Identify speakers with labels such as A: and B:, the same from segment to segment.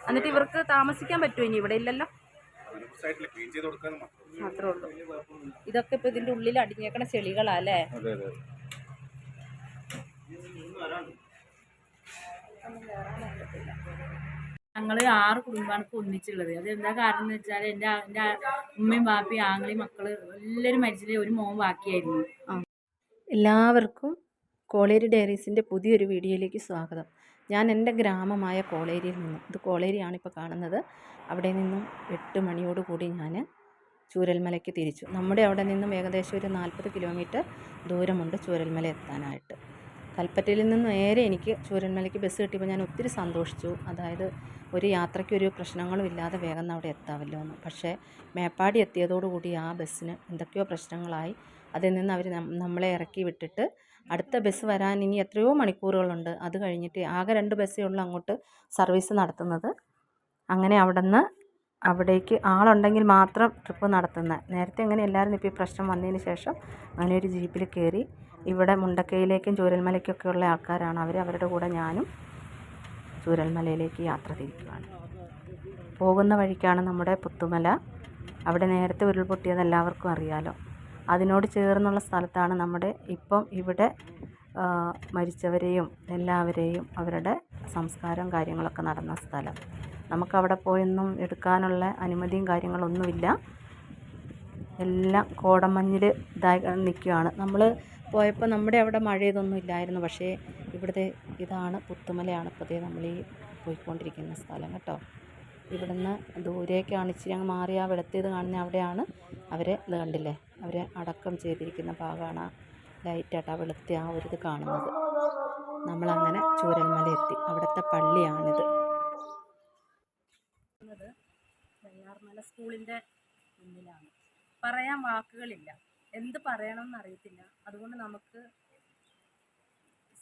A: എന്നിട്ട് ഇവർക്ക് താമസിക്കാൻ പറ്റുമോ ഇനി? ഇവിടെ ഇല്ലല്ലോ, മാത്രമേ ഉള്ളൂ. ഇതൊക്കെ ഇപ്പൊ ഇതിന്റെ ഉള്ളിൽ അടിഞ്ഞേക്കണ ചെളികളാ അല്ലേ? ഞങ്ങൾ 6 കുടുംബമാണ് ഇപ്പോൾ ഒന്നിച്ചുള്ളത്. അത് എന്താ കാരണം എന്ന് വെച്ചാൽ എൻ്റെ ഉമ്മയും ബാപ്പയും ആങ്ങളെയും മക്കള് എല്ലാവരും മരിച്ചിട്ട് ഒരു മോൻ ബാക്കിയായിരുന്നു. എല്ലാവർക്കും കോളേരി ഡയറീസിൻ്റെ പുതിയൊരു വീഡിയോയിലേക്ക് സ്വാഗതം. ഞാൻ എൻ്റെ ഗ്രാമമായ കോളേരിയിൽ നിന്നും, ഇത് കോളേരിയാണ് ഇപ്പോൾ കാണുന്നത്, അവിടെ നിന്നും 8 മണിയോടുകൂടി ഞാൻ ചൂരൽമലയ്ക്ക് തിരിച്ചു. നമ്മുടെ അവിടെ നിന്നും ഏകദേശം ഒരു 40 കിലോമീറ്റർ ദൂരമുണ്ട് ചൂരൽമല എത്താനായിട്ട്. കൽപ്പറ്റയിൽ നിന്ന് നേരെ എനിക്ക് ചൂരൽമലയ്ക്ക് ബസ് കിട്ടിയപ്പോൾ ഞാൻ ഒത്തിരി സന്തോഷിച്ചു. അതായത് ഒരു യാത്രയ്ക്ക് ഒരു പ്രശ്നങ്ങളും ഇല്ലാതെ വേഗം അവിടെ എത്താമല്ലോ എന്ന്. പക്ഷേ മേപ്പാടി എത്തിയതോടുകൂടി ആ ബസ്സിന് എന്തൊക്കെയോ പ്രശ്നങ്ങളായി. അതിൽ നിന്ന് അവർ നമ്മളെ ഇറക്കി വിട്ടിട്ട് അടുത്ത ബസ് വരാൻ ഇനി എത്രയോ മണിക്കൂറുകളുണ്ട്. അത് കഴിഞ്ഞിട്ട് ആകെ 2 ബസ്സേ ഉള്ളൂ അങ്ങോട്ട് സർവീസ് നടത്തുന്നത്. അങ്ങനെ അവിടേക്ക് ആളുണ്ടെങ്കിൽ മാത്രം ട്രിപ്പ് നടത്തുന്നത്. നേരത്തെ അങ്ങനെ എല്ലാവരും ഇപ്പോൾ ഈ പ്രശ്നം വന്നതിന് ശേഷം അങ്ങനെ ഒരു ജീപ്പിൽ കയറി ഇവിടെ മുണ്ടക്കയിലേക്കും ചൂരൽമലയ്ക്കൊക്കെ ഉള്ള ആൾക്കാരാണ് അവരുടെ കൂടെ ഞാനും ചൂരൽമലയിലേക്ക് യാത്ര തിരിക്കുകയാണ്. പോകുന്ന വഴിക്കാണ് നമ്മുടെ പുത്തുമല. അവിടെ നേരത്തെ ഉരുൾപൊട്ടിയത് എല്ലാവർക്കും അറിയാലോ. അതിനോട് ചേർന്നുള്ള സ്ഥലത്താണ് നമ്മുടെ ഇപ്പം ഇവിടെ മരിച്ചവരെയും എല്ലാവരെയും അവരുടെ സംസ്കാരം കാര്യങ്ങളൊക്കെ നടന്ന സ്ഥലം. നമുക്കവിടെ പോയൊന്നും എടുക്കാനുള്ള അനുമതിയും കാര്യങ്ങളൊന്നുമില്ല. എല്ലാം കോടമഞ്ഞിൽ ഇതായി നിൽക്കുകയാണ്. നമ്മൾ പോയപ്പോൾ നമ്മുടെ അവിടെ മഴ ഇതൊന്നും ഇല്ലായിരുന്നു. പക്ഷേ ഇവിടുത്തെ ഇതാണ് പുത്തുമലയാണ് ഇപ്പോൾ നമ്മൾ ഈ പോയിക്കൊണ്ടിരിക്കുന്ന സ്ഥലം കേട്ടോ. ഇവിടുന്ന് ദൂരേക്കാണ് ഇച്ചിരി അങ്ങ് മാറി ആ വെളുത്തേത് കാണുന്ന അവിടെയാണ് അവരെ ഇത് കണ്ടില്ലേ, അവരെ അടക്കം ചെയ്തിരിക്കുന്ന ഭാഗമാണ് ലൈറ്റായിട്ട് ആ വെളുത്ത ആ ഒരു ഇത് കാണുന്നത്. നമ്മളങ്ങനെ ചൂരൽമല എത്തി. അവിടുത്തെ പള്ളിയാണിത്. വെള്ളാർമല സ്കൂളിൻ്റെ മുന്നിലാണ്. പറയാൻ വാക്കുകളില്ല, എന്ത് പറയണമെന്ന് അറിയത്തില്ല. അതുകൊണ്ട് നമുക്ക്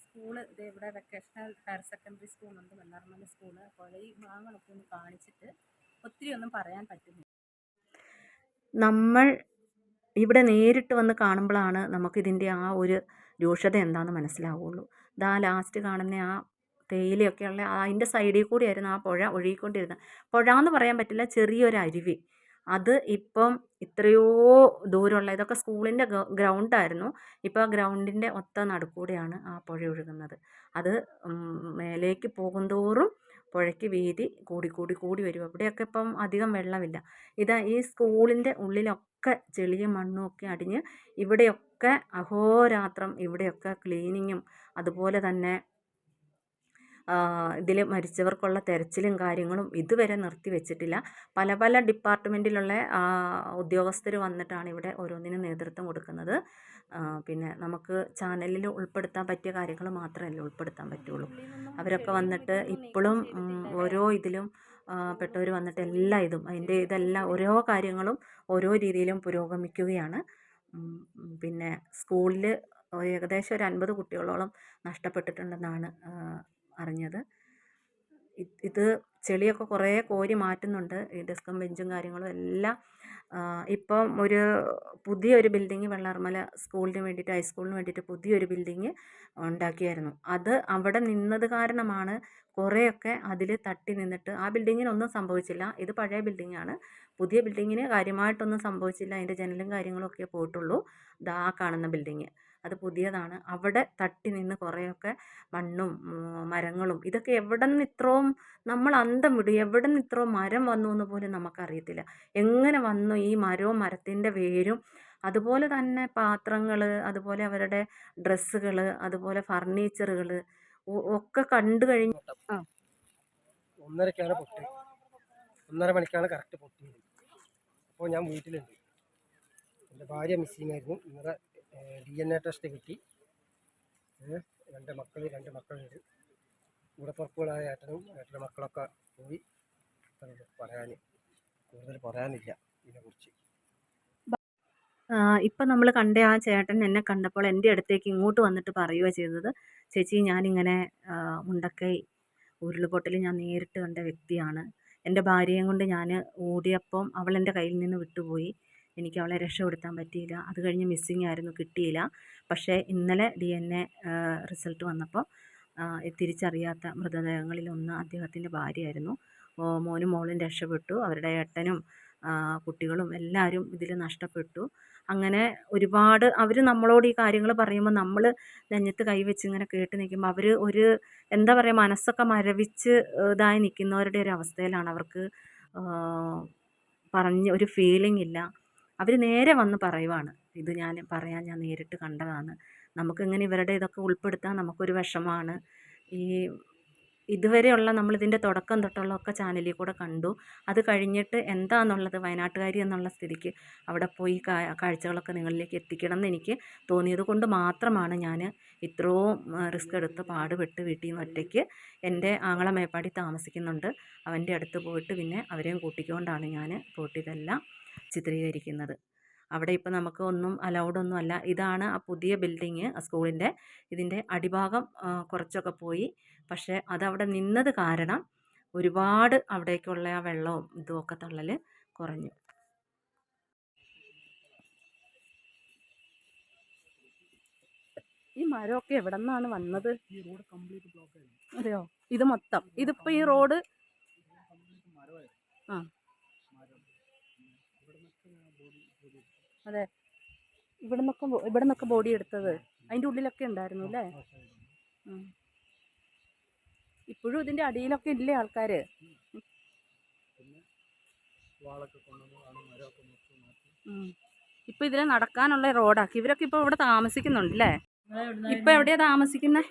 A: സ്കൂള് ഇത് ഇവിടെ വെക്കേഷണൽ ഹയർ സെക്കൻഡറി സ്കൂളുണ്ട്, വെള്ളാർമല സ്കൂള്. അപ്പോൾ ഈ ഭാഗങ്ങളൊക്കെ ഒന്ന് കാണിച്ചിട്ട് ഒത്തിരി ഒന്നും പറയാൻ പറ്റുന്നില്ല. നമ്മൾ ഇവിടെ നേരിട്ട് വന്ന് കാണുമ്പോഴാണ് നമുക്കിതിൻ്റെ ആ ഒരു രൂക്ഷത എന്താണെന്ന് മനസ്സിലാവുള്ളൂ. ഇതാ ലാസ്റ്റ് കാണുന്ന ആ തേയിലയൊക്കെയുള്ള അതിൻ്റെ സൈഡിൽ കൂടിയായിരുന്നു ആ പുഴ ഒഴുകിക്കൊണ്ടിരുന്നത്. പുഴ എന്ന് പറയാൻ പറ്റില്ല, ചെറിയൊരു അരുവി. അത് ഇപ്പം എത്രയോ ദൂരമുള്ള, ഇതൊക്കെ സ്കൂളിൻ്റെ ഗ്രൗണ്ടായിരുന്നു. ഇപ്പോൾ ആ ഗ്രൗണ്ടിൻ്റെ ഒത്ത നടുക്കൂടെയാണ് ആ പുഴ ഒഴുകുന്നത്. അത് മേലേക്ക് പോകുന്തോറും പുഴയ്ക്ക് വീതി കൂടി വരും. അവിടെയൊക്കെ ഇപ്പം അധികം വെള്ളമില്ല. ഇതാ ഈ സ്കൂളിൻ്റെ ഉള്ളിലൊക്കെ ചെളിയും മണ്ണും ഒക്കെ അടിഞ്ഞ് ഇവിടെയൊക്കെ അഹോരാത്രം ഇവിടെയൊക്കെ ക്ലീനിങ്ങും അതുപോലെ തന്നെ ഇതിൽ മരിച്ചവർക്കുള്ള തെരച്ചിലും കാര്യങ്ങളും ഇതുവരെ നിർത്തി വെച്ചിട്ടില്ല. പല പല ഡിപ്പാർട്ട്മെൻറ്റിലുള്ള ഉദ്യോഗസ്ഥർ വന്നിട്ടാണ് ഇവിടെ ഓരോന്നിനും നേതൃത്വം കൊടുക്കുന്നത്. പിന്നെ നമുക്ക് ചാനലിൽ ഉൾപ്പെടുത്താൻ പറ്റിയ കാര്യങ്ങൾ മാത്രമല്ല ഉൾപ്പെടുത്താൻ പറ്റുള്ളൂ. അവരൊക്കെ വന്നിട്ട് ഇപ്പോഴും ഓരോ ഇതിലും പെട്ടവർ വന്നിട്ട് എല്ലാ അതിൻ്റെ ഇതെല്ലാം ഓരോ കാര്യങ്ങളും ഓരോ രീതിയിലും പുരോഗമിക്കുകയാണ്. പിന്നെ സ്കൂളിൽ ഏകദേശം ഒരു 50 കുട്ടികളോളം നഷ്ടപ്പെട്ടിട്ടുണ്ടെന്നാണ് അറിഞ്ഞത്. ഇത് ചെളിയൊക്കെ കുറേ കോരി മാറ്റുന്നുണ്ട്. ഈ ഡെസ്കും ബെഞ്ചും കാര്യങ്ങളും എല്ലാം. ഇപ്പം ഒരു പുതിയൊരു ബിൽഡിങ് വെള്ളാർമല സ്കൂളിന് വേണ്ടിയിട്ട്, ഹൈസ്കൂളിന് വേണ്ടിയിട്ട് പുതിയൊരു ബിൽഡിങ് ഉണ്ടാക്കിയായിരുന്നു. അത് അവിടെ നിന്നത് കാരണമാണ് കുറേയൊക്കെ അതിൽ തട്ടി നിന്നിട്ട് ആ ബിൽഡിങ്ങിനൊന്നും സംഭവിച്ചില്ല. ഇത് പഴയ ബിൽഡിങ്ങാണ്. പുതിയ ബിൽഡിങ്ങിന് കാര്യമായിട്ടൊന്നും സംഭവിച്ചില്ല. അതിൻ്റെ ജനലും കാര്യങ്ങളും ഒക്കെ പോയിട്ടുള്ളൂ. ദാ കാണുന്ന ബിൽഡിങ് അത് പുതിയതാണ്. അവിടെ തട്ടി നിന്ന് കുറേയൊക്കെ മണ്ണും മരങ്ങളും ഇതൊക്കെ എവിടെ നിന്ന് ഇത്രയും നമ്മൾ അന്തം വിടും. എവിടെ നിന്ന് ഇത്രയും മരം വന്നു എന്ന് പോലും നമുക്കറിയത്തില്ല. എങ്ങനെ വന്നു ഈ മരവും മരത്തിൻ്റെ വേരും അതുപോലെ തന്നെ പാത്രങ്ങൾ, അതുപോലെ അവരുടെ ഡ്രസ്സുകൾ, അതുപോലെ ഫർണിച്ചറുകൾ ഒക്കെ കണ്ടു കഴിഞ്ഞു.
B: 1:30-ക്കാണ് പൊട്ടി. 1:30 മണിക്കാണ് കറക്റ്റ് പൊട്ടിയത്. അപ്പോൾ ഞാൻ വീട്ടിലുണ്ട്. എൻ്റെ ഭാര്യ മിസ്സിങ് ആയിരുന്നു. ഇന്നലെ DNA ടെസ്റ്റ് കിട്ടി. 2 മക്കളുണ്ട്. കൂടപ്പുറപ്പുകളായ ഏട്ടൻ്റെ മക്കളൊക്കെ പോയി. കൂടുതൽ പറയാനില്ല ഇതിനെക്കുറിച്ച്.
A: ഇപ്പം നമ്മൾ കണ്ട ആ ചേട്ടൻ എന്നെ കണ്ടപ്പോൾ എൻ്റെ അടുത്തേക്ക് ഇങ്ങോട്ട് വന്നിട്ട് പറയുക ചെയ്തത്, ചേച്ചി ഞാനിങ്ങനെ മുണ്ടക്കൈ ഉരുൾപൊട്ടൽ ഞാൻ നേരിട്ട് കണ്ട വ്യക്തിയാണ്. എൻ്റെ ഭാര്യയും കൊണ്ട് ഞാൻ ഓടിയപ്പം അവൾ എൻ്റെ കയ്യിൽ നിന്ന് വിട്ടുപോയി. എനിക്ക് അവളെ രക്ഷപ്പെടുത്താൻ പറ്റിയില്ല. അത് കഴിഞ്ഞ് മിസ്സിങ് ആയിരുന്നു, കിട്ടിയില്ല. പക്ഷേ ഇന്നലെ DNA റിസൾട്ട് വന്നപ്പോൾ തിരിച്ചറിയാത്ത മൃതദേഹങ്ങളിലൊന്ന് അദ്ദേഹത്തിൻ്റെ ഭാര്യയായിരുന്നു.
C: മോനും മോളും രക്ഷപ്പെട്ടു. അവരുടെ ഏട്ടനും കുട്ടികളും എല്ലാവരും ഇതിൽ നഷ്ടപ്പെട്ടു. അങ്ങനെ ഒരുപാട് അവർ നമ്മളോട് ഈ കാര്യങ്ങൾ പറയുമ്പോൾ നമ്മൾ നെഞ്ഞത്ത് കൈവച്ച് ഇങ്ങനെ കേട്ട് നിൽക്കുമ്പോൾ അവർ ഒരു എന്താ പറയുക, മനസ്സൊക്കെ മരവിച്ച് ഇതായി നിൽക്കുന്നവരുടെ ഒരു അവസ്ഥയിലാണ്. അവർക്ക് പറഞ്ഞ് ഒരു ഫീലിംഗ് ഇല്ല. അവർ നേരെ വന്ന് പറയുവാണ്, ഇത് ഞാൻ നേരിട്ട് കണ്ടതാണ്, നമുക്കിങ്ങനെ ഇവരുടെ ഇതൊക്കെ ഉൾപ്പെടുത്താൻ നമുക്കൊരു വിഷമമാണ്. ഈ ഇതുവരെയുള്ള നമ്മളിതിൻ്റെ തുടക്കം തൊട്ടുള്ളതൊക്കെ ചാനലിൽ കൂടെ കണ്ടു. അത് കഴിഞ്ഞിട്ട് എന്താണെന്നുള്ളത് വയനാട്ടുകാരി എന്നുള്ള സ്ഥിതിക്ക് അവിടെ പോയി കാഴ്ചകളൊക്കെ നിങ്ങളിലേക്ക് എത്തിക്കണം എന്ന് എനിക്ക് തോന്നിയത് കൊണ്ട് മാത്രമാണ് ഞാൻ ഇത്രയും റിസ്ക് എടുത്ത് പാടുപെട്ട് വീട്ടിൽ നിന്ന് ഒറ്റയ്ക്ക്, എൻ്റെ ആങ്ങള മേപ്പാടി താമസിക്കുന്നുണ്ട്, അവൻ്റെ അടുത്ത് പോയിട്ട് പിന്നെ അവരെയും കൂട്ടിക്കൊണ്ടാണ് ഞാൻ പോയിട്ട് ഇതെല്ലാം ചിത്രീകരിക്കുന്നത്. അവിടെ ഇപ്പോൾ നമുക്ക് ഒന്നും അലൗഡൊന്നും അല്ല. ഇതാണ് ആ പുതിയ ബിൽഡിങ് സ്കൂളിൻ്റെ. ഇതിൻ്റെ അടിഭാഗം കുറച്ചൊക്കെ പോയി. പക്ഷേ അതവിടെ നിന്നത് കാരണം ഒരുപാട് അവിടേക്കുള്ള ആ വെള്ളവും ഇതുമൊക്കെ തള്ളൽ കുറഞ്ഞു. ഈ മരമൊക്കെ എവിടെ നിന്നാണ് വന്നത്? അതെയോ? ഇത് മൊത്തം ഇതിപ്പോൾ ഈ റോഡ് ആ അതെ, ഇവിടെ നിന്നൊക്കെ ബോഡി എടുത്തത് അതിൻ്റെ ഉള്ളിലൊക്കെ ഉണ്ടായിരുന്നു അല്ലേ? ഇപ്പോഴും ഇതിൻ്റെ അടിയിലൊക്കെ ഇല്ലേ ആൾക്കാർ? ഇപ്പം ഇതിൽ നടക്കാനുള്ള റോഡാക്കി. ഇവരൊക്കെ ഇപ്പോൾ ഇവിടെ താമസിക്കുന്നുണ്ടല്ലേ? ഇപ്പം എവിടെയാണ് താമസിക്കുന്നത്?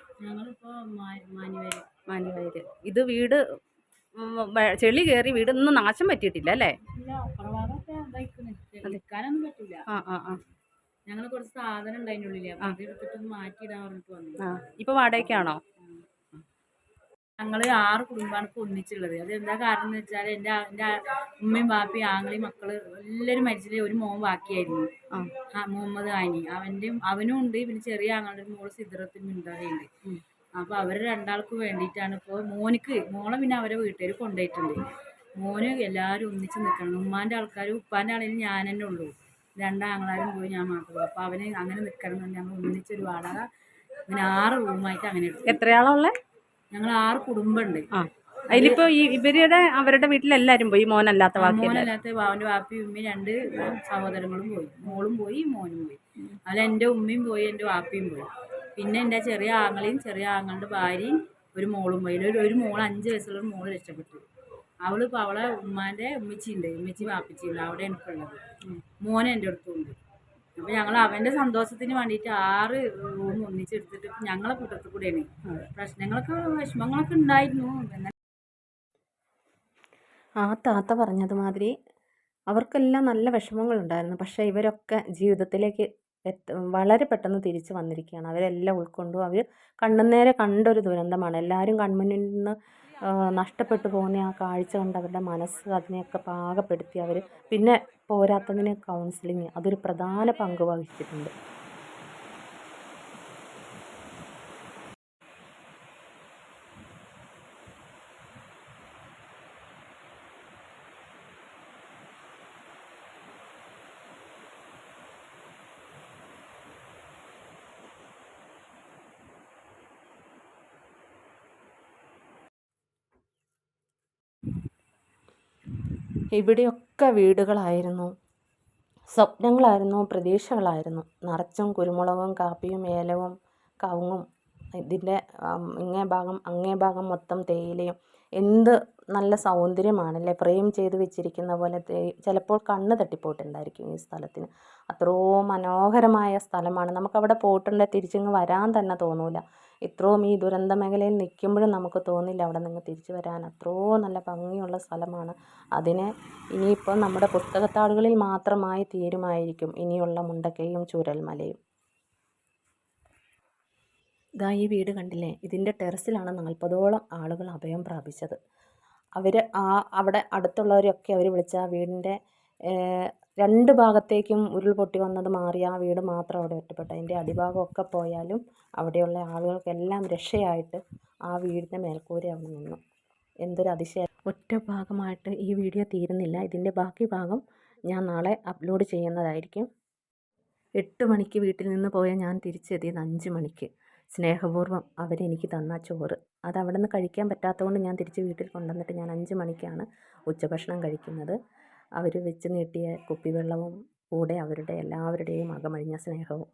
C: മാനിവയൽ. ഇത് വീട് ചെളി കയറി വീടൊന്നും നാശം പറ്റിയിട്ടില്ല അല്ലേ?
A: ഞങ്ങൾ കുറച്ച് സാധനം ഉണ്ടായിരുന്നു ഉള്ളില്, അത് എടുത്തിട്ട് മാറ്റിയിടാൻ പറഞ്ഞിട്ട് വന്നു.
C: ഇപ്പൊ വാടകയ്ക്കാണോ?
A: ഞങ്ങൾ 6 കുടുംബമാണ് ഇപ്പോൾ ഒന്നിച്ചുള്ളത്. അത് എന്താ കാരണം എന്ന് വെച്ചാൽ എൻ്റെ ഉമ്മയും ബാപ്പയും ആങ്ങളെയും മക്കള് എല്ലാവരും മരിച്ചിട്ട് ഒരു മോൻ ബാക്കിയായിരുന്നു, മുഹമ്മദ് ആനി. അവനും ഉണ്ട്, പിന്നെ ചെറിയ ആങ്ങളുടെ മോള് സിദ്റത്തിന് ഉണ്ടാകുന്നുണ്ട്. അപ്പോൾ അവർ രണ്ടാൾക്കും വേണ്ടിയിട്ടാണ് ഇപ്പോൾ മോളെ പിന്നെ അവരെ വീട്ടുകാർ കൊണ്ടുപോയിട്ടുണ്ട്. മോന് എല്ലാവരും ഒന്നിച്ച് നിൽക്കണം. ഉമ്മാൻ്റെ ആൾക്കാരും ഉപ്പാൻ്റെ ആണെങ്കിലും ഞാൻ തന്നെ ഉള്ളൂ, 2 ആങ്ങളാരും പോയി, ഞാൻ മാത്രമേ. അപ്പോൾ അവന് അങ്ങനെ നിൽക്കണം എന്ന് ഞങ്ങൾ ഒന്നിച്ചൊരു വാടക അങ്ങനെ 6 റൂമായിട്ട് അങ്ങനെ എടുത്തു.
C: എത്രയാളുള്ള?
A: ഞങ്ങൾ 6 കുടുംബമുണ്ട്.
C: അതിലിപ്പോ അവരുടെ വീട്ടിലെല്ലാരും പോയി, മോനല്ലാത്ത
A: അവൻ്റെ വാപ്പിയും ഉമ്മയും 2 സഹോദരങ്ങളും പോയി, മോളും പോയി മോനും പോയി. അതിൽ എൻ്റെ ഉമ്മയും പോയി, എൻ്റെ വാപ്പിയും പോയി. പിന്നെ എൻ്റെ ചെറിയ ആങ്ങളെയും ചെറിയ ആങ്ങളുടെ ഭാര്യയും ഒരു മോളും പോയി. ഒരു മോൾ 5 വയസ്സുള്ള മോള് രക്ഷപ്പെട്ടു. അവളിപ്പോൾ അവളെ ഉമ്മച്ചി വാപ്പിച്ചിയുണ്ട്, അവിടെ എനിക്കുള്ളത്. മോനെ എൻ്റെ അടുത്തുണ്ട്. അപ്പോൾ ഞങ്ങൾ അവൻ്റെ സന്തോഷത്തിന് വേണ്ടിയിട്ട് 6 റൂം ഒന്നിച്ചെടുത്തിട്ട് ഞങ്ങളെ കൂട്ടത്തിൽ കൂടെയാണ്. വിഷമങ്ങളൊക്കെ ഉണ്ടായിരുന്നു.
C: ആ താത്ത പറഞ്ഞതുമാതിരി അവർക്കെല്ലാം നല്ല വിഷമങ്ങളുണ്ടായിരുന്നു. പക്ഷേ ഇവരൊക്കെ ജീവിതത്തിലേക്ക് വളരെ പെട്ടെന്ന് തിരിച്ചു വന്നിരിക്കുകയാണ്. അവരെല്ലാം ഉൾക്കൊണ്ടു. അവർ കണ്ണുനേരെ കണ്ടൊരു ദുരന്തമാണ്. എല്ലാവരും കൺമുന്നിൽ നിന്ന് നഷ്ടപ്പെട്ടു പോകുന്ന ആ കാഴ്ച കണ്ട് അവരുടെ മനസ്സ് അതിനെയൊക്കെ പാകപ്പെടുത്തി അവർ പിന്നെ പോരാത്തതിന് കൗൺസിലിങ് അതൊരു പ്രധാന പങ്ക് വഹിച്ചിട്ടുണ്ട്. ഇവിടെയൊക്കെ വീടുകളായിരുന്നു, സ്വപ്നങ്ങളായിരുന്നു, പ്രതീക്ഷകളായിരുന്നു. നിറച്ചും കുരുമുളകും കാപ്പിയും ഏലവും കവുങ്ങും, ഇതിൻ്റെ അങ്ങേ ഭാഗം മൊത്തം തേയിലയും. എന്ത് നല്ല സൗന്ദര്യമാണല്ലേ, ഫ്രെയിം ചെയ്ത് വെച്ചിരിക്കുന്ന പോലെ. ചിലപ്പോൾ കണ്ണ് തട്ടിപ്പോയിട്ടുണ്ടായിരിക്കും ഈ സ്ഥലത്തിന്. അത്രയും മനോഹരമായ സ്ഥലമാണ്. നമുക്കവിടെ പോയിട്ടുണ്ടെങ്കിൽ തിരിച്ചിങ്ങ് വരാൻ തന്നെ തോന്നൂല. ഇത്രയും ഈ ദുരന്ത മേഖലയിൽ നിൽക്കുമ്പോഴും നമുക്ക് തോന്നില്ല അവിടെ നിന്ന് തിരിച്ചു വരാൻ. അത്രയും നല്ല ഭംഗിയുള്ള സ്ഥലമാണ്. അതിനെ ഇനിയിപ്പോൾ നമ്മുടെ പുസ്തകത്താളുകളിൽ മാത്രമായി തീരുമായിരിക്കും ഇനിയുള്ള മുണ്ടക്കയും ചൂരൽമലയും. ഇതാ ഈ വീട് കണ്ടില്ലേ, ഇതിൻ്റെ ടെറസിലാണ് 40ഓളം ആളുകൾ അഭയം പ്രാപിച്ചത്. അവർ അവിടെ അടുത്തുള്ളവരൊക്കെ അവർ വിളിച്ച ആ വീടിൻ്റെ 2 ഭാഗത്തേക്കും ഉരുൾപൊട്ടി വന്നത് മാറി ആ വീട് മാത്രം അവിടെ ഒറ്റപ്പെട്ടു. അതിൻ്റെ അടിഭാഗമൊക്കെ പോയാലും അവിടെയുള്ള ആളുകൾക്കെല്ലാം രക്ഷയായിട്ട് ആ വീടിൻ്റെ മേൽക്കൂര അവിടെ നിന്നു. എന്തൊരു അതിശയം. ഒറ്റ ഭാഗമായിട്ട് ഈ വീഡിയോ തീരുന്നില്ല. ഇതിൻ്റെ ബാക്കി ഭാഗം ഞാൻ നാളെ അപ്ലോഡ് ചെയ്യുന്നതായിരിക്കും. 8 മണിക്ക് വീട്ടിൽ നിന്ന് പോയ ഞാൻ തിരിച്ചെത്തിയത് 5 മണിക്ക്. സ്നേഹപൂർവ്വം അവരെനിക്ക് തന്ന ചോറ് അത് അവിടെ നിന്ന് കഴിക്കാൻ പറ്റാത്തതുകൊണ്ട് ഞാൻ തിരിച്ച് വീട്ടിൽ കൊണ്ടുവന്നിട്ട് ഞാൻ 5 മണിക്കാണ് ഉച്ചഭക്ഷണം കഴിക്കുന്നത്. അവർ വെച്ച് നീട്ടിയ കുപ്പിവെള്ളവും കൂടെ അവരുടെ എല്ലാവരുടെയും അകമഴിഞ്ഞ സ്നേഹവും